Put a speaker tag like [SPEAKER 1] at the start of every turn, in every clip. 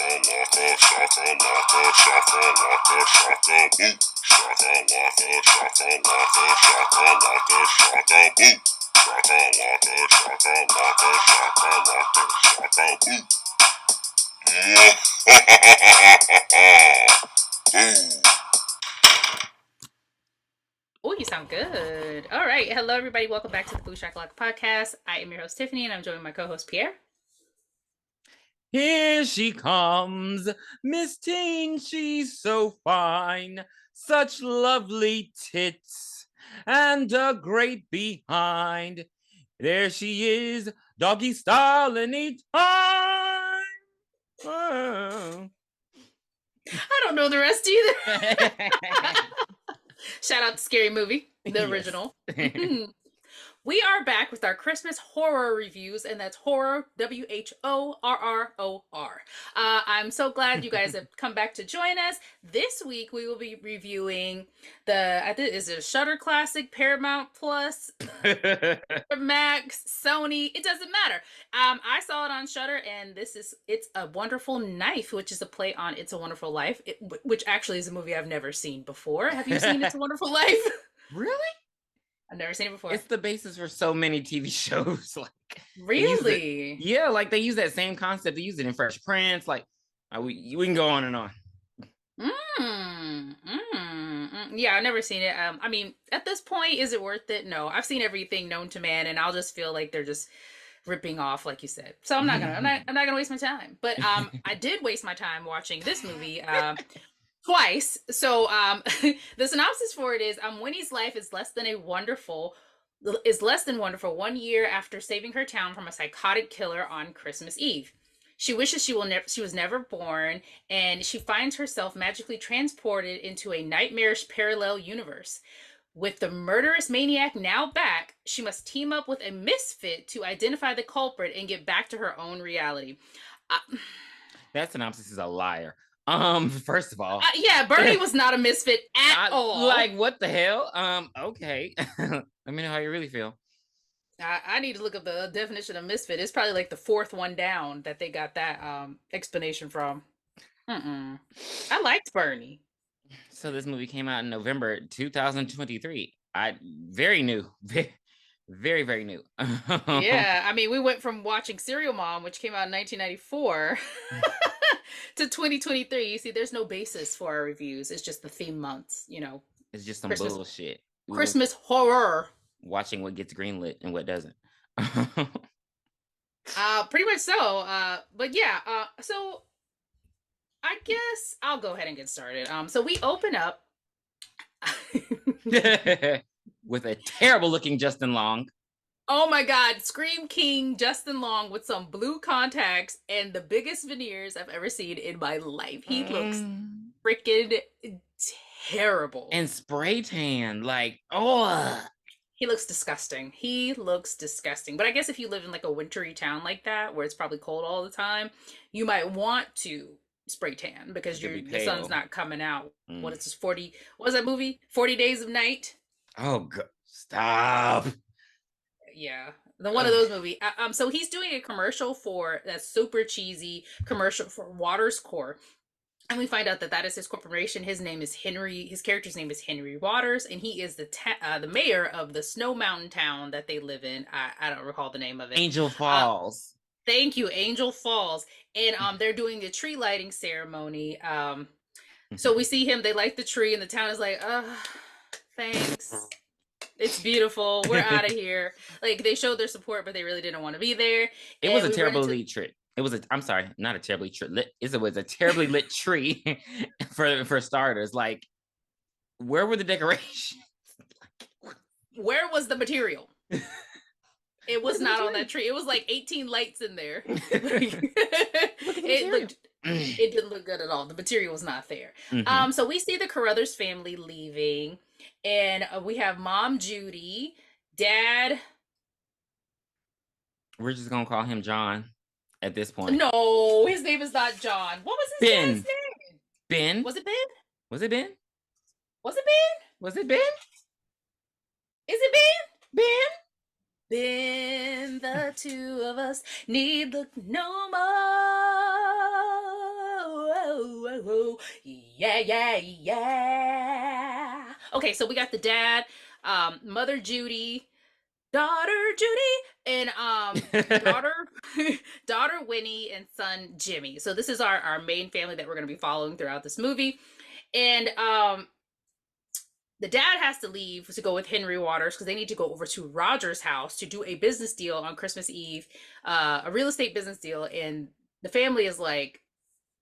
[SPEAKER 1] Oh, you sound good. All right. Hello, everybody. Welcome back to the booshakalakapodcast. I am your host, Tiffany, and I'm joined by my co-host, Pierre.
[SPEAKER 2] Here she comes, Miss Teen, she's so fine, such lovely tits, and a great behind. There she is, doggy style anytime. Oh.
[SPEAKER 1] I don't know the rest either. Shout out to Scary Movie, the original. We are back with our Christmas horror reviews, and that's horror, WHORROR. I'm so glad you guys have come back to join us. This week we will be reviewing I think, is it a Shudder Classic, Paramount Plus, Max, Sony? It doesn't matter. I saw it on Shudder, and it's A Wonderful Knife, which is a play on It's a Wonderful Life, which actually is a movie I've never seen before. Have you seen It's a Wonderful Life?
[SPEAKER 2] Really?
[SPEAKER 1] I've never seen it before.
[SPEAKER 2] It's the basis for so many TV shows.
[SPEAKER 1] Really?
[SPEAKER 2] Yeah, like they use that same concept. They use it in Fresh Prince. Like we can go on and on.
[SPEAKER 1] Yeah, I've never seen it. I mean, at this point, is it worth it? No, I've seen everything known to man, and I'll just feel like they're just ripping off, like you said. So I'm not gonna waste my time. But I did waste my time watching this movie. Twice. So the synopsis for it is Winnie's life is less than wonderful 1 year after saving her town from a psychotic killer on Christmas Eve. She wishes she was never born, and she finds herself magically transported into a nightmarish parallel universe. With the murderous maniac now back, she must team up with a misfit to identify the culprit and get back to her own reality.
[SPEAKER 2] That synopsis is a liar. First of all,
[SPEAKER 1] yeah, Bernie was not a misfit at all.
[SPEAKER 2] Like, what the hell? Okay. Let me know how you really feel.
[SPEAKER 1] I need to look up the definition of misfit. It's probably like the fourth one down that they got that explanation from. I liked Bernie.
[SPEAKER 2] So this movie came out in November 2023. Very new. Very, very new.
[SPEAKER 1] Yeah, I mean, we went from watching Serial Mom, which came out in 1994, to 2023. You see, there's no basis for our reviews. It's just the theme months, you know.
[SPEAKER 2] It's just some bullshit.
[SPEAKER 1] Christmas horror.
[SPEAKER 2] Watching what gets greenlit and what doesn't.
[SPEAKER 1] Pretty much so. But yeah, so I guess I'll go ahead and get started. So we open up
[SPEAKER 2] with a terrible looking Justin Long.
[SPEAKER 1] Oh my God, Scream King Justin Long with some blue contacts and the biggest veneers I've ever seen in my life. He looks freaking terrible.
[SPEAKER 2] And spray tan, like, oh.
[SPEAKER 1] He looks disgusting. But I guess if you live in like a wintry town like that, where it's probably cold all the time, you might want to spray tan because the sun's not coming out. What is this, 40? What was that movie? 40 Days of Night?
[SPEAKER 2] Oh, God. Stop.
[SPEAKER 1] Yeah, one of those movies. So he's doing a commercial that's super cheesy commercial for Waters Corp. And we find out that is his corporation. His name is Henry. His character's name is Henry Waters, and he is the mayor of the Snow Mountain town that they live in. I don't recall the name of it.
[SPEAKER 2] Angel Falls.
[SPEAKER 1] Thank you, Angel Falls. And they're doing the tree lighting ceremony. So we see him. They light the tree, and the town is like, thanks. It's beautiful. We're out of here. Like, they showed their support, but they really didn't want to be there.
[SPEAKER 2] It was a terribly lit tree. It was I'm sorry, not a terribly lit. It was a terribly lit tree for starters. Like, where were the decorations?
[SPEAKER 1] Where was the material? It was not on that tree. It was like 18 lights in there. It didn't look good at all. The material was not there. So we see the Carruthers family leaving, and we have Mom Judy, Dad.
[SPEAKER 2] We're just gonna call him John at this point.
[SPEAKER 1] No, his name is not John. What was his dad's name?
[SPEAKER 2] Ben.
[SPEAKER 1] Was it Ben?
[SPEAKER 2] Was it Ben?
[SPEAKER 1] Was it Ben?
[SPEAKER 2] Was it Ben?
[SPEAKER 1] Is it Ben?
[SPEAKER 2] Ben?
[SPEAKER 1] Ben, the two of us need look no more. Yeah, yeah, yeah. Okay, so we got the dad, mother Judy, daughter Judy, and daughter daughter Winnie, and son Jimmy. So this is our main family that we're going to be following throughout this movie. And the dad has to leave to go with Henry Waters because they need to go over to Roger's house to do a business deal on Christmas Eve, a real estate business deal. And the family is like,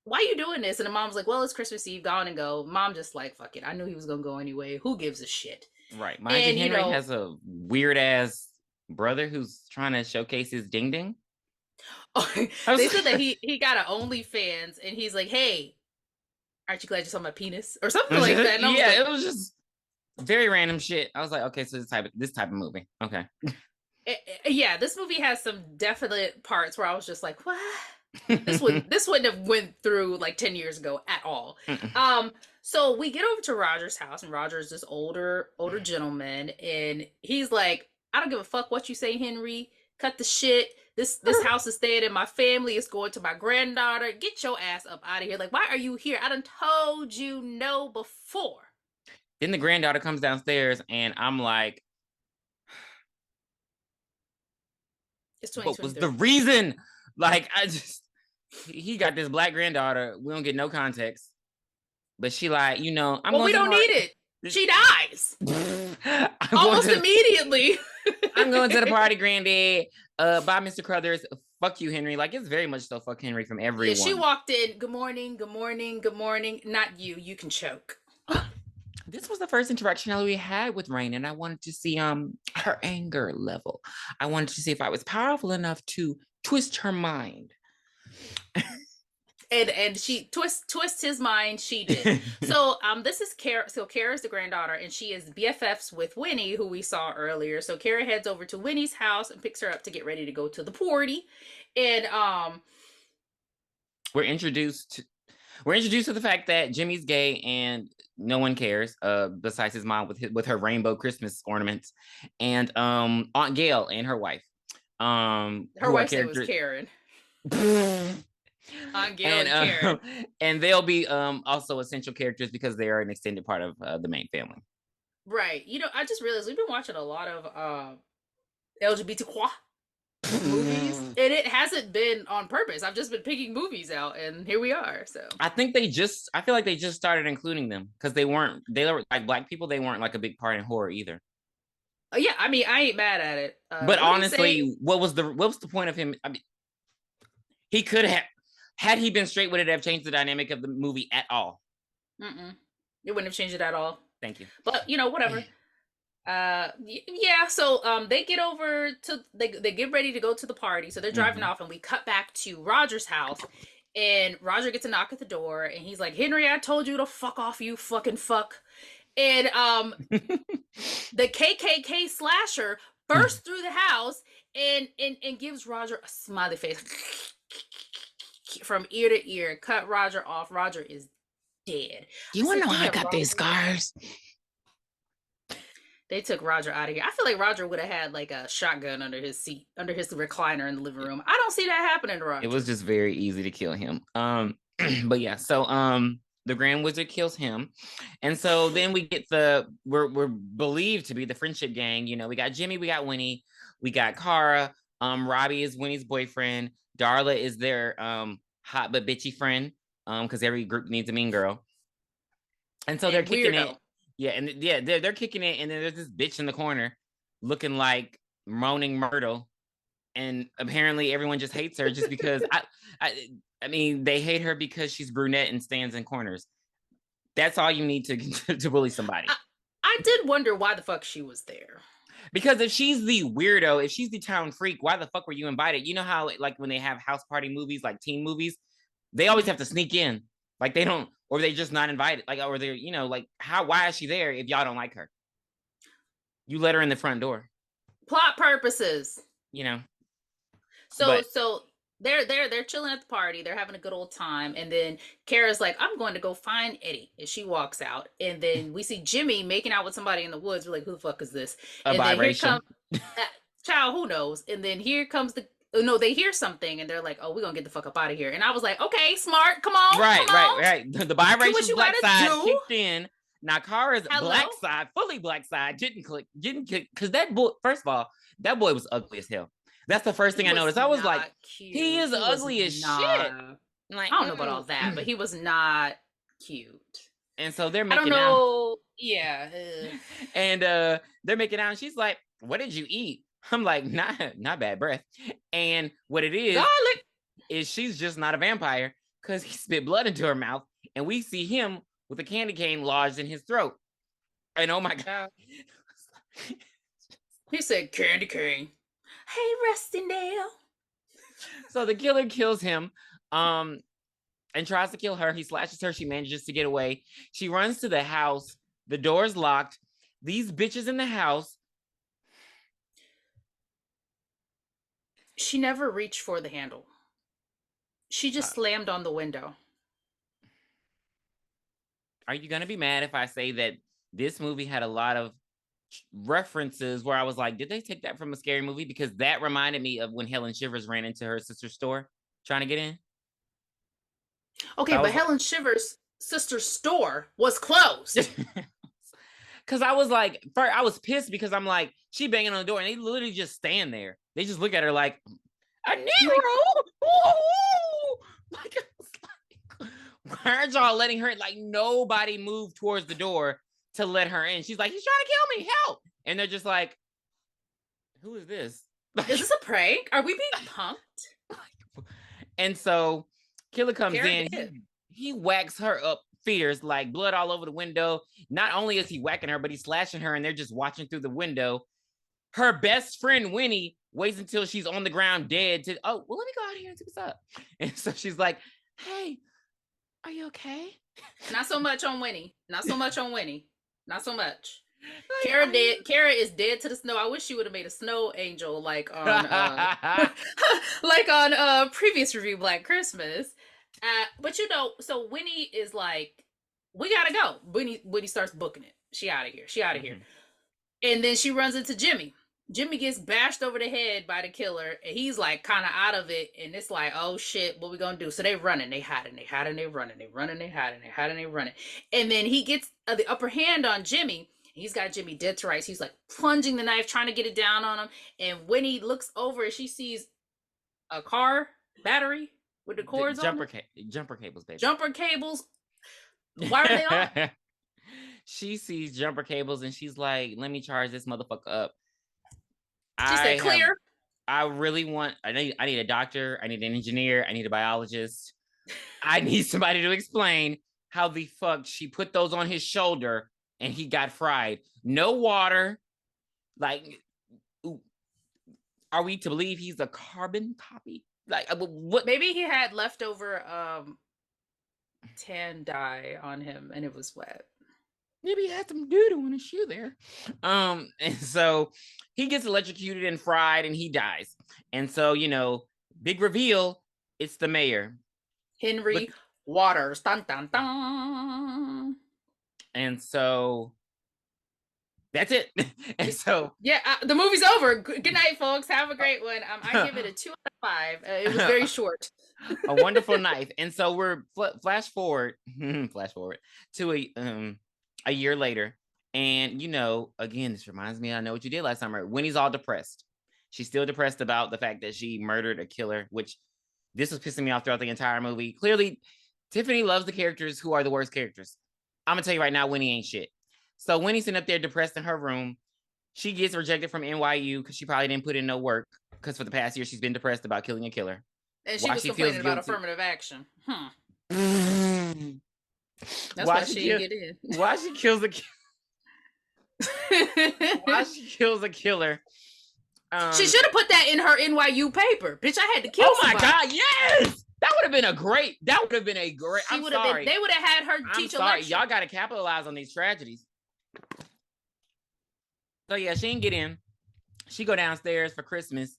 [SPEAKER 1] why are you doing this? And the mom's like, well, it's Christmas Eve, go on and go. Mom just like, fuck it, I knew he was gonna go anyway, who gives a shit?
[SPEAKER 2] Right. Mind you, Henry has a weird ass brother who's trying to showcase his ding ding.
[SPEAKER 1] They said that he got an OnlyFans, and he's like, hey, aren't you glad you saw my penis? Or something like that. And
[SPEAKER 2] yeah, it was just very random shit. I was like, okay, so this type of movie. Okay.
[SPEAKER 1] Yeah, this movie has some definite parts where I was just like, what? this wouldn't have went through like 10 years ago at all. So we get over to Roger's house, and Roger's this older gentleman, and he's like, I don't give a fuck what you say, Henry. Cut the shit. This house is staying in my family. It's going to my granddaughter. Get your ass up out of here. Like, why are you here? I done told you no before.
[SPEAKER 2] Then the granddaughter comes downstairs, and I'm like,
[SPEAKER 1] it's
[SPEAKER 2] what was the reason? Like, he got this black granddaughter. We don't get no context. But she like, we don't
[SPEAKER 1] need it. She dies. Almost immediately.
[SPEAKER 2] I'm going to the party, granddad. Bye, Mr. Crothers. Fuck you, Henry. Like, it's very much so fuck Henry from everyone.
[SPEAKER 1] Yeah, she walked in. Good morning, good morning, good morning. Not you. You can choke.
[SPEAKER 2] This was the first interaction we had with Rain, and I wanted to see her anger level. I wanted to see if I was powerful enough to twist her mind.
[SPEAKER 1] And she twists his mind. She did. So this is Kara. So Kara's the granddaughter, and she is BFFs with Winnie, who we saw earlier. So Kara heads over to Winnie's house and picks her up to get ready to go to the party. And
[SPEAKER 2] we're introduced to the fact that Jimmy's gay and no one cares besides his mom with her rainbow Christmas ornaments, and Aunt Gail and her wife.
[SPEAKER 1] Her wife's name was Karen. Aunt Gail and Karen.
[SPEAKER 2] And they'll be also essential characters because they are an extended part of the main family.
[SPEAKER 1] Right. I just realized we've been watching a lot of LGBTQ movies, and it hasn't been on purpose. I've just been picking movies out, and here we are. So
[SPEAKER 2] I feel like they just started including them because they were like black people. They weren't like a big part in horror either.
[SPEAKER 1] Yeah, I mean, I ain't mad at it.
[SPEAKER 2] But honestly, what was the point of him? I mean, he could have, had he been straight, would it have changed the dynamic of the movie at all?
[SPEAKER 1] It wouldn't have changed it at all.
[SPEAKER 2] Thank you.
[SPEAKER 1] But whatever. Yeah, so they get over to they get ready to go to the party, so they're driving off, and we cut back to Roger's house, and Roger gets a knock at the door, and he's like, Henry, I told you to fuck off, you fucking fuck. And the KKK slasher bursts through the house and gives Roger a smiley face from ear to ear. Cut Roger off. Roger is dead.
[SPEAKER 2] You want to know how I got these scars?
[SPEAKER 1] They took Roger out of here. I feel like Roger would have had like a shotgun under his seat, under his recliner in the living room. I don't see that happening to Roger.
[SPEAKER 2] It was just very easy to kill him. But yeah, so the Grand Wizard kills him. And so then we get we're believed to be the friendship gang. We got Jimmy, we got Winnie, we got Cara. Robbie is Winnie's boyfriend. Darla is their hot but bitchy friend. Because every group needs a mean girl. And so they're kicking it. Yeah, and they're kicking it, and then there's this bitch in the corner looking like moaning Myrtle, and apparently everyone just hates her just because I mean they hate her because she's brunette and stands in corners. That's all you need to bully somebody.
[SPEAKER 1] I did wonder why the fuck she was there.
[SPEAKER 2] Because if she's the weirdo, if she's the town freak, why the fuck were you invited? You know how like when they have house party movies, like teen movies, they always have to sneak in. Like they don't, or they just not invited. Like, or they're, like why is she there if y'all don't like her? You let her in the front door.
[SPEAKER 1] Plot purposes. So they're chilling at the party. They're having a good old time. And then Kara's like, I'm going to go find Eddie. And she walks out. And then we see Jimmy making out with somebody in the woods. We're like, who the fuck is this?
[SPEAKER 2] A vibration.
[SPEAKER 1] Child, who knows? And then here comes no, they hear something and they're like, "Oh, we're gonna get the fuck up out of here." And I was like, "Okay, smart, come on,
[SPEAKER 2] Right,
[SPEAKER 1] come on,
[SPEAKER 2] right. The
[SPEAKER 1] do what
[SPEAKER 2] biracial
[SPEAKER 1] you
[SPEAKER 2] black
[SPEAKER 1] gotta
[SPEAKER 2] side
[SPEAKER 1] do."
[SPEAKER 2] kicked in. Now Kara's
[SPEAKER 1] Hello,
[SPEAKER 2] black side, fully black side, didn't click because that boy. First of all, that boy was ugly as hell. That's the first
[SPEAKER 1] he
[SPEAKER 2] thing I
[SPEAKER 1] was
[SPEAKER 2] noticed. I was like,
[SPEAKER 1] not
[SPEAKER 2] he
[SPEAKER 1] cute.
[SPEAKER 2] is
[SPEAKER 1] He was
[SPEAKER 2] ugly as shit.
[SPEAKER 1] not.
[SPEAKER 2] Like,
[SPEAKER 1] I don't know about all that, but he was not cute.
[SPEAKER 2] and so they're
[SPEAKER 1] I don't
[SPEAKER 2] making out,
[SPEAKER 1] know. Yeah.
[SPEAKER 2] and they're making out, and she's like, "What did you eat?" I'm like, not bad breath. And what it
[SPEAKER 1] Garlic.
[SPEAKER 2] is she's just not a vampire because he spit blood into her mouth, and we see him with a candy cane lodged in his throat. And oh my god.
[SPEAKER 1] He said candy cane. Hey, Rustindale.
[SPEAKER 2] So the killer kills him and tries to kill her. He slashes her. She manages to get away. She runs to the house. The door's locked. These bitches in the house.
[SPEAKER 1] She never reached for the handle. She just slammed on the window.
[SPEAKER 2] Are you going to be mad if I say that this movie had a lot of references where I was like, did they take that from a scary movie? Because that reminded me of when Helen Shivers ran into her sister's store trying to get in.
[SPEAKER 1] Okay, but Helen Shivers' sister's store was closed.
[SPEAKER 2] Because I was like, first, I was pissed because I'm like, she banging on the door and they literally just stand there. They just look at her like, a Negro. Like, why aren't y'all letting her? Like, nobody moved towards the door to let her in. She's like, he's trying to kill me, help! And they're just like, who is this?
[SPEAKER 1] Is this a prank? Are we being punked?
[SPEAKER 2] And so killer comes in. He whacks her up fierce, like blood all over the window. Not only is he whacking her, but he's slashing her, and they're just watching through the window. Her best friend Winnie waits until she's on the ground dead to, oh, well, let me go out here and see what's up. And so she's like, hey, are you okay?
[SPEAKER 1] Not so much on Winnie. Not so much on Winnie. Not so much. Kara dead. Kara is dead to the snow. I wish she would have made a snow angel like on like on previous review Black Christmas. But you know, so Winnie is like, we gotta go. Winnie starts booking it. She out of here. She out of here. And then she runs into Jimmy. Jimmy gets bashed over the head by the killer, and he's like kind of out of it. And it's like, oh shit, what we gonna do? So they running, they hiding, they hiding, they running, they running, they hiding, they hiding, they running. And then he gets the upper hand on Jimmy. He's got Jimmy dead to rights. He's like plunging the knife, trying to get it down on him. And when he looks over, she sees a car battery with the cords on it.
[SPEAKER 2] Jumper cables, baby.
[SPEAKER 1] Jumper cables. Why are they on?
[SPEAKER 2] She sees jumper cables and she's like, let me charge this motherfucker up.
[SPEAKER 1] She said clear.
[SPEAKER 2] I really want, I need a doctor. I need an engineer. I need a biologist. I need somebody to explain how the fuck she put those on his shoulder and he got fried. No water. Like, ooh, are we to believe he's a carbon copy? Like, what?
[SPEAKER 1] Maybe he had leftover tan dye on him and it was wet.
[SPEAKER 2] Maybe he had some doo-doo in his shoe there. And so he gets electrocuted and fried and he dies. And so, you know, big reveal, it's the mayor.
[SPEAKER 1] Henry Waters. Dun, dun, dun.
[SPEAKER 2] And so that's it. And so
[SPEAKER 1] yeah, the movie's over. Good night, folks. Have a great one. I give it a 2 out of 5. It was very short.
[SPEAKER 2] A wonderful knife. And so we're flash forward to a year later. And, you know, again, this reminds me, I know what you did last summer. Winnie's all depressed. She's still depressed about the fact that she murdered a killer, which this was pissing me off throughout the entire movie. Clearly, Tiffany loves the characters who are the worst characters. I'm going to tell you right now, Winnie ain't shit. So Winnie's sitting up there depressed in her room. She gets rejected from NYU because she probably didn't put in no work. Because for the past year, she's been depressed about killing a killer.
[SPEAKER 1] And she was complaining about affirmative action. That's why she didn't get in.
[SPEAKER 2] Why she kills a killer? Why she kills a killer?
[SPEAKER 1] She should have put that in her NYU paper. Bitch, I had to kill somebody.
[SPEAKER 2] Oh my God, yes! That would have been a great. They would have
[SPEAKER 1] had her teach a lecture.
[SPEAKER 2] Y'all got to capitalize on these tragedies. So yeah, she didn't get in. She go downstairs for Christmas.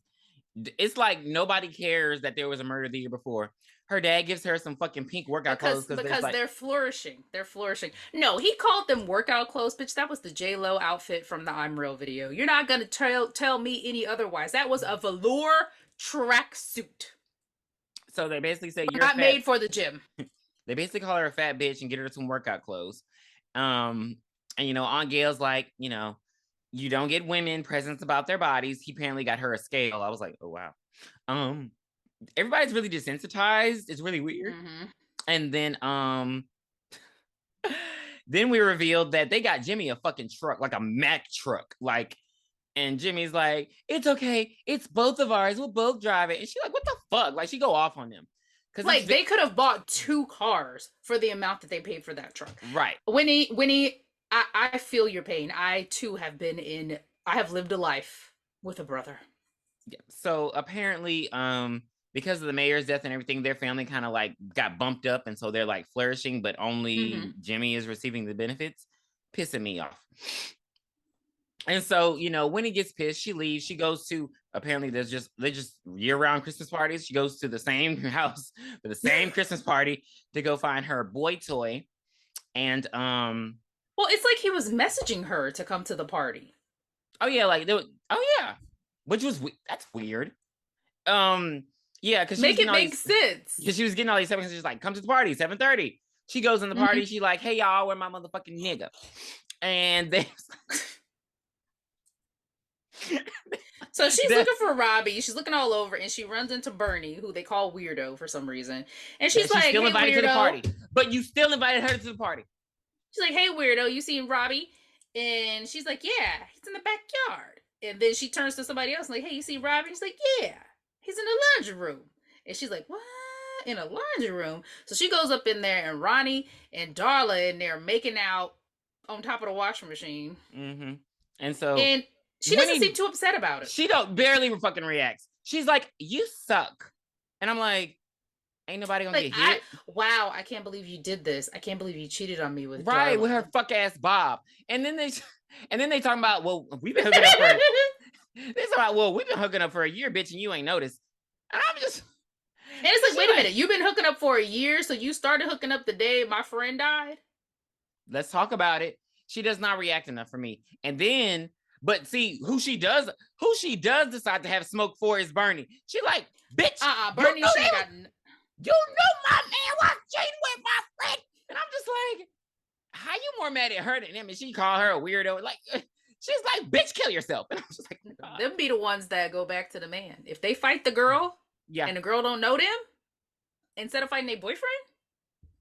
[SPEAKER 2] It's like nobody cares that there was a murder the year before. Her dad gives her some fucking pink workout clothes
[SPEAKER 1] because they're flourishing. They're flourishing. No, he called them workout clothes, bitch. That was the J-Lo outfit from the I'm Real video. You're not gonna tell me any otherwise. That was a velour tracksuit.
[SPEAKER 2] So they basically say you're
[SPEAKER 1] not made for the gym.
[SPEAKER 2] They basically call her a fat bitch and get her some workout clothes. And Aunt Gail's like, you don't get women presents about their bodies. He apparently got her a scale. I was like, oh wow. Everybody's really desensitized. It's really weird. Mm-hmm. And then we revealed that they got Jimmy a fucking truck, like a Mack truck, and Jimmy's like, it's okay, it's both of ours, we'll both drive it. And she's like, what the fuck? Like, she go off on them.
[SPEAKER 1] Because they could have bought 2 cars for the amount that they paid for that truck.
[SPEAKER 2] Right.
[SPEAKER 1] Winnie, I feel your pain. I too have I have lived a life with a brother.
[SPEAKER 2] Yeah. So apparently, because of the mayor's death and everything, their family kind of like got bumped up, and so they're like flourishing, but only Jimmy is receiving the benefits, pissing me off. And so, when he gets pissed, she leaves. She goes to, apparently they're just year-round Christmas parties. She goes to the same house for the same Christmas party to go find her boy toy. And
[SPEAKER 1] well, it's like he was messaging her to come to the party.
[SPEAKER 2] Oh yeah, which was that's weird. Yeah, because
[SPEAKER 1] make it make sense.
[SPEAKER 2] Because she was getting all these stuff. She's like, come to the party, 7:30. She goes in the party. She's like, hey y'all, where my motherfucking nigga? And they.
[SPEAKER 1] So she's looking for Robbie. She's looking all over, and she runs into Bernie, who they call Weirdo for some reason. And she's like,
[SPEAKER 2] still
[SPEAKER 1] hey,
[SPEAKER 2] invited
[SPEAKER 1] Weirdo.
[SPEAKER 2] to the party, but you still invited her to the party.
[SPEAKER 1] She's like, hey, Weirdo, you seen Robbie? And she's like, yeah, he's in the backyard. And then she turns to somebody else, like, hey, you see Robbie? And she's like, yeah, he's in the laundry room. And she's like, what? In a laundry room? So she goes up in there, and Ronnie and Darla in there making out on top of the washing machine.
[SPEAKER 2] Mm-hmm. And so...
[SPEAKER 1] She doesn't seem too upset about it.
[SPEAKER 2] She barely fucking reacts. She's like, you suck. And I'm like, ain't nobody gonna get hit.
[SPEAKER 1] Wow, I can't believe you did this. I can't believe you cheated on me with
[SPEAKER 2] Right,
[SPEAKER 1] Darla.
[SPEAKER 2] with her fuck ass Bob. And then they talking about, well, we've been hooking up for we've been hooking up for a year, bitch, and you ain't noticed. And I'm just...
[SPEAKER 1] And it's like, wait a minute, you've been hooking up for a year, so you started hooking up the day my friend died?
[SPEAKER 2] Let's talk about it. She does not react enough for me. And then... But see, who she does decide to have smoke for is Bernie. She like, bitch,
[SPEAKER 1] Bernie should have gotten...
[SPEAKER 2] You know my man was cheating with my friend. And I'm just like, how you more mad at her than him? And she called her a weirdo. Like, she's like, bitch, kill yourself. And I'm just like, God.
[SPEAKER 1] Them be the ones that go back to the man. If they fight the girl, and the girl don't know them, instead of fighting their boyfriend,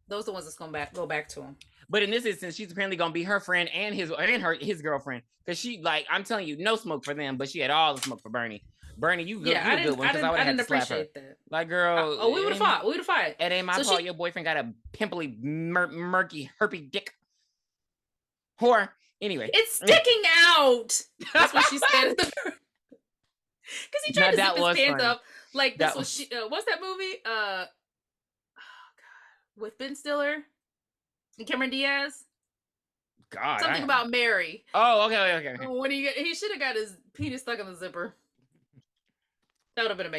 [SPEAKER 1] those are the ones that's gonna go back to him.
[SPEAKER 2] But in this instance, she's apparently gonna be her friend and his girlfriend. Because she, like, I'm telling you, no smoke for them, but she had all the smoke for Bernie. Bernie, you good?
[SPEAKER 1] Yeah,
[SPEAKER 2] you a good one. Because I would have had to slap her.
[SPEAKER 1] That.
[SPEAKER 2] Like, girl,
[SPEAKER 1] we would have fought. We would have fought.
[SPEAKER 2] It ain't my fault. Your boyfriend got a pimply, murky, herpy dick. Whore. Anyway,
[SPEAKER 1] it's sticking out. That's what she said. Because he tried to zip his pants up. Like this was what's that movie? Oh God, with Ben Stiller and Cameron Diaz.
[SPEAKER 2] God,
[SPEAKER 1] something about Mary.
[SPEAKER 2] Oh, okay.
[SPEAKER 1] When he should have got his penis stuck in the zipper. That would have been amazing.